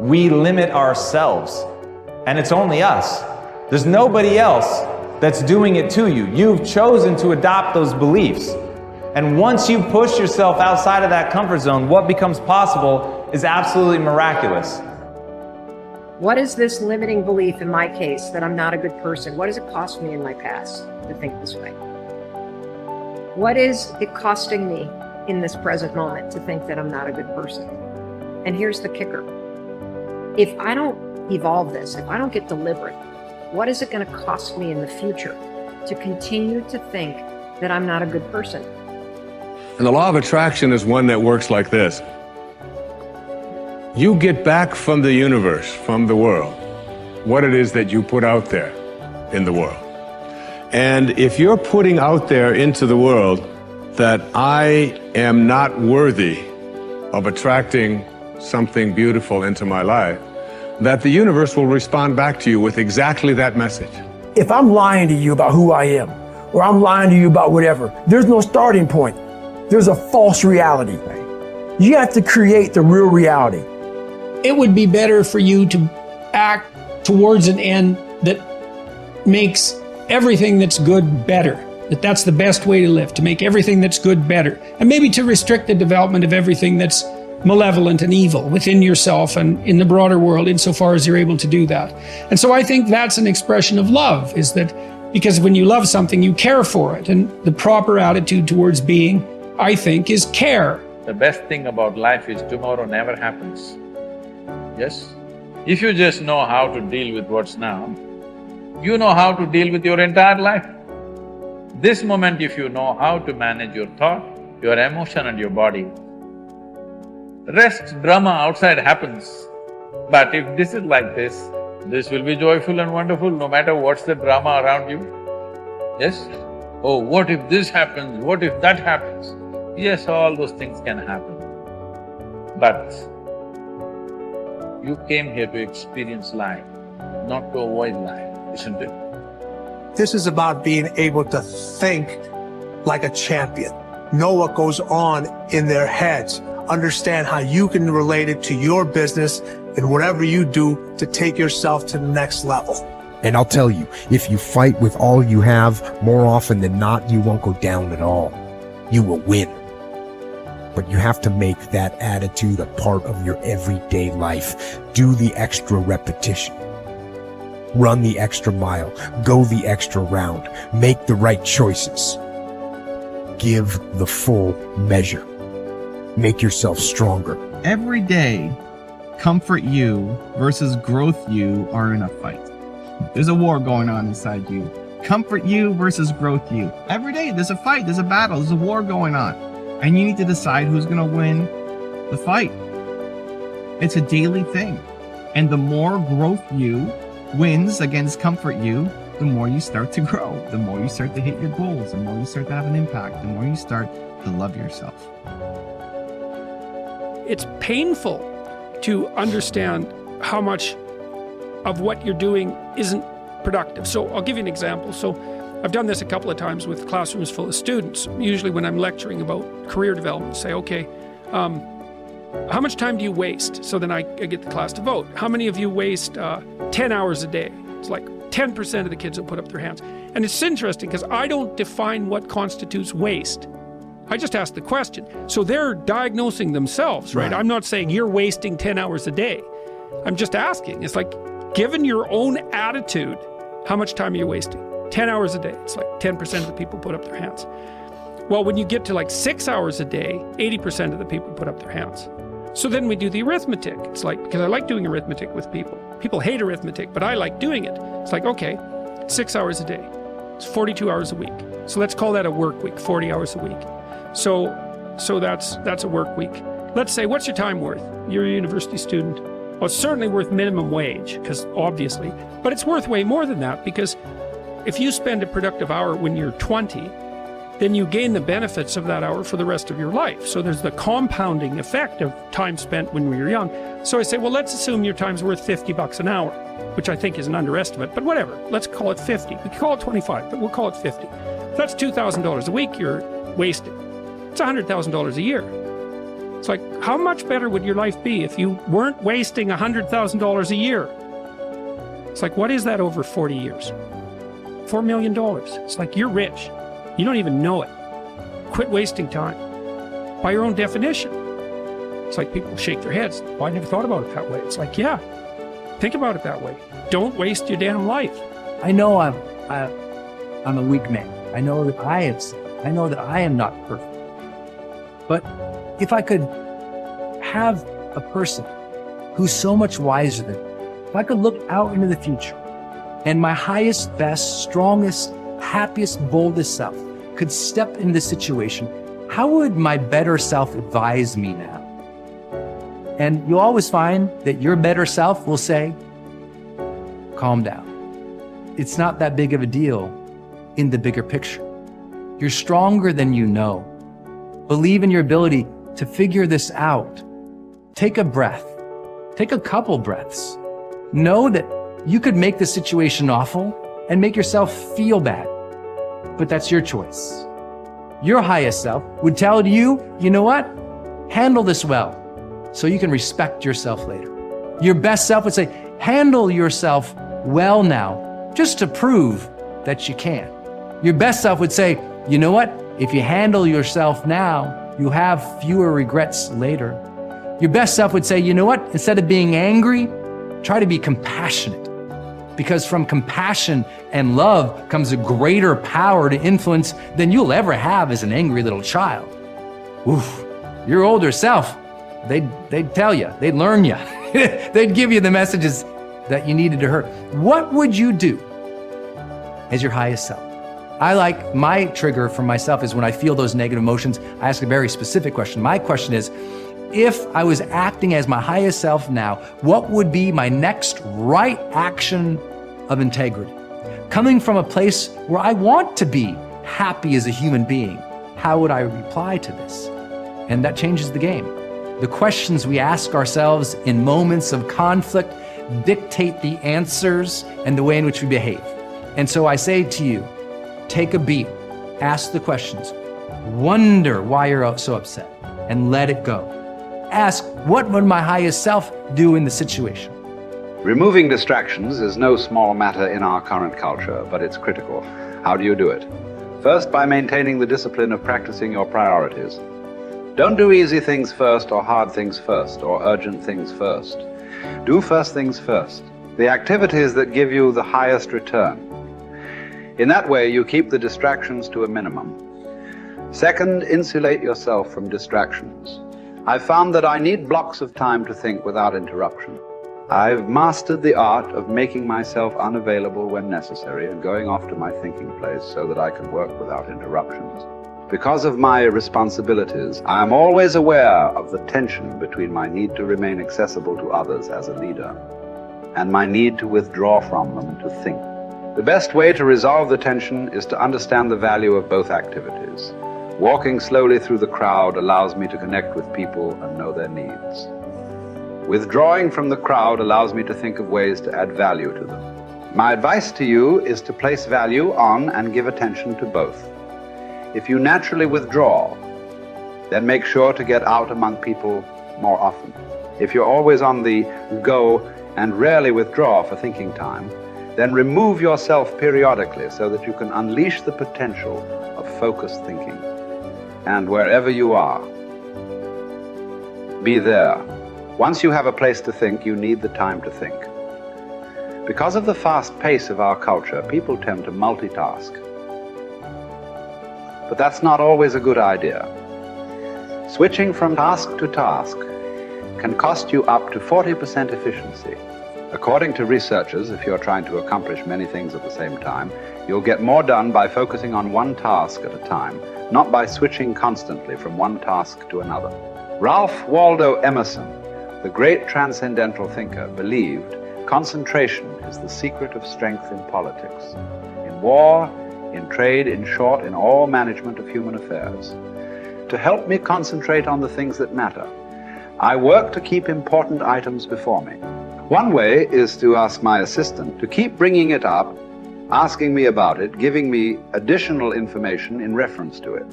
we limit ourselves. And it's only us. There's nobody else that's doing it to you. You've chosen to adopt those beliefs. And once you push yourself outside of that comfort zone, what becomes possible is absolutely miraculous. What is this limiting belief in my case that I'm not a good person? What does it cost me in my past to think this way? What is it costing me in this present moment to think that I'm not a good person? And here's the kicker. If I don't evolve this, if I don't get deliberate, what is it going to cost me in the future to continue to think that I'm not a good person? And the law of attraction is one that works like this. You get back from the universe, from the world, what it is that you put out there in the world. And if you're putting out there into the world that I am not worthy of attracting something beautiful into my life, that the universe will respond back to you with exactly that message. If I'm lying to you about who I am, or I'm lying to you about whatever, there's no starting point. There's a false reality. You have to create the real reality. It would be better for you to act towards an end that makes everything that's good better. That's the best way to live, to make everything that's good better. And maybe to restrict the development of everything that's malevolent and evil within yourself and in the broader world, insofar as you're able to do that. And so I think that's an expression of love, is that because when you love something, you care for it. And the proper attitude towards being, I think, is care. The best thing about life is tomorrow never happens. Yes? If you just know how to deal with what's now, you know how to deal with your entire life. This moment, if you know how to manage your thought, your emotion and your body, rest drama outside happens. But if this is like this will be joyful and wonderful no matter what's the drama around you. Yes? Oh, what if this happens, what if that happens? Yes, all those things can happen. But you came here to experience life, not to avoid life, isn't it? This is about being able to think like a champion, know what goes on in their heads, understand how you can relate it to your business and whatever you do to take yourself to the next level. And I'll tell you, if you fight with all you have, more often than not, you won't go down at all. You will win. But you have to make that attitude a part of your everyday life. Do the extra repetition. Run the extra mile. Go the extra round. Make the right choices. Give the full measure. Make yourself stronger. Every day, comfort you versus growth you are in a fight. There's a war going on inside you. Comfort you versus growth you. Every day there's a fight, there's a battle, there's a war going on. And you need to decide who's gonna win the fight. It's a daily thing. And the more growth you wins against comfort you, the more you start to grow, the more you start to hit your goals, the more you start to have an impact, the more you start to love yourself. It's painful to understand how much of what you're doing isn't productive. So I'll give you an example. So I've done this a couple of times with classrooms full of students. Usually when I'm lecturing about career development, say, okay, how much time do you waste? So then I get the class to vote. How many of you waste 10 hours a day? It's like 10% of the kids will put up their hands. And it's interesting because I don't define what constitutes waste. I just ask the question. So they're diagnosing themselves, right? I'm not saying you're wasting 10 hours a day. I'm just asking. It's like, given your own attitude, how much time are you wasting? 10 hours a day. It's like 10% of the people put up their hands. Well, when you get to like 6 hours a day, 80% of the people put up their hands. So then we do the arithmetic. It's like, because I like doing arithmetic with people. People hate arithmetic, but I like doing it. It's like, okay, 6 hours a day. It's 42 hours a week. So let's call that a work week, 40 hours a week. So that's a work week. Let's say, what's your time worth? You're a university student. Well, it's certainly worth minimum wage, because obviously, but it's worth way more than that, because if you spend a productive hour when you're 20, then you gain the benefits of that hour for the rest of your life. So there's the compounding effect of time spent when we were young. So I say, well, let's assume your time's worth $50 an hour, which I think is an underestimate, but whatever, let's call it 50. We can call it 25, but we'll call it 50. That's $2,000 a week you're wasting. It's $100,000 a year. It's like, how much better would your life be if you weren't wasting $100,000 a year? It's like, what is that over 40 years? $4 million. It's like, you're rich. You don't even know it. Quit wasting time. By your own definition. It's like people shake their heads. Well, I never thought about it that way. It's like, yeah, think about it that way. Don't waste your damn life. I know I'm a weak man. I know that I have sinned. I know that I am not perfect. But if I could have a person who's so much wiser than me, if I could look out into the future and my highest, best, strongest, happiest, boldest self could step into the situation, how would my better self advise me now? And you'll always find that your better self will say, calm down. It's not that big of a deal in the bigger picture. You're stronger than you know. Believe in your ability to figure this out. Take a breath. Take a couple breaths. Know that you could make the situation awful and make yourself feel bad, but that's your choice. Your highest self would tell you, you know what? Handle this well so you can respect yourself later. Your best self would say, handle yourself well now, just to prove that you can. Your best self would say, you know what? If you handle yourself now, you'll have fewer regrets later. Your best self would say, you know what? Instead of being angry, try to be compassionate. Because from compassion and love comes a greater power to influence than you'll ever have as an angry little child. Oof, your older self, they'd tell you, they'd learn you. They'd give you the messages that you needed to hear. What would you do as your highest self? I like my trigger for myself is when I feel those negative emotions, I ask a very specific question. My question is, if I was acting as my highest self now, what would be my next right action of integrity? Coming from a place where I want to be happy as a human being, how would I reply to this? And that changes the game. The questions we ask ourselves in moments of conflict dictate the answers and the way in which we behave. And so I say to you, take a beat, ask the questions, wonder why you're so upset, and let it go. Ask, what would my highest self do in the situation? Removing distractions is no small matter in our current culture, but it's critical. How do you do it? First, by maintaining the discipline of practicing your priorities. Don't do easy things first, or hard things first, or urgent things first. Do first things first, the activities that give you the highest return. In that way, you keep the distractions to a minimum. Second, insulate yourself from distractions. I've found that I need blocks of time to think without interruption. I've mastered the art of making myself unavailable when necessary and going off to my thinking place so that I can work without interruptions. Because of my responsibilities, I am always aware of the tension between my need to remain accessible to others as a leader and my need to withdraw from them to think. The best way to resolve the tension is to understand the value of both activities. Walking slowly through the crowd allows me to connect with people and know their needs. Withdrawing from the crowd allows me to think of ways to add value to them. My advice to you is to place value on and give attention to both. If you naturally withdraw, then make sure to get out among people more often. If you're always on the go and rarely withdraw for thinking time, then remove yourself periodically so that you can unleash the potential of focused thinking. And wherever you are, be there. Once you have a place to think, you need the time to think. Because of the fast pace of our culture, people tend to multitask. But that's not always a good idea. Switching from task to task can cost you up to 40% efficiency. According to researchers, if you're trying to accomplish many things at the same time, you'll get more done by focusing on one task at a time, not by switching constantly from one task to another. Ralph Waldo Emerson, the great transcendental thinker, believed concentration is the secret of strength in politics, in war, in trade, in short, in all management of human affairs. To help me concentrate on the things that matter, I work to keep important items before me. One way is to ask my assistant to keep bringing it up, asking me about it, giving me additional information in reference to it.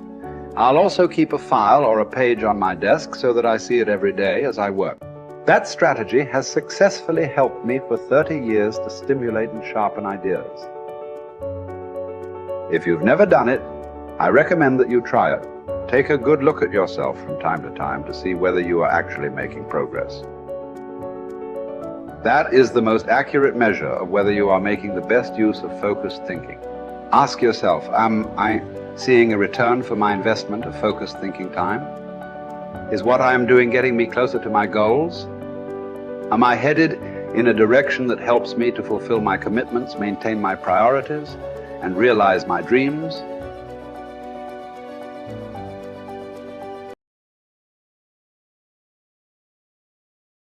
I'll also keep a file or a page on my desk so that I see it every day as I work. That strategy has successfully helped me for 30 years to stimulate and sharpen ideas. If you've never done it, I recommend that you try it. Take a good look at yourself from time to time to see whether you are actually making progress. That is the most accurate measure of whether you are making the best use of focused thinking. Ask yourself, am I seeing a return for my investment of focused thinking time? Is what I am doing getting me closer to my goals? Am I headed in a direction that helps me to fulfill my commitments, maintain my priorities, and realize my dreams?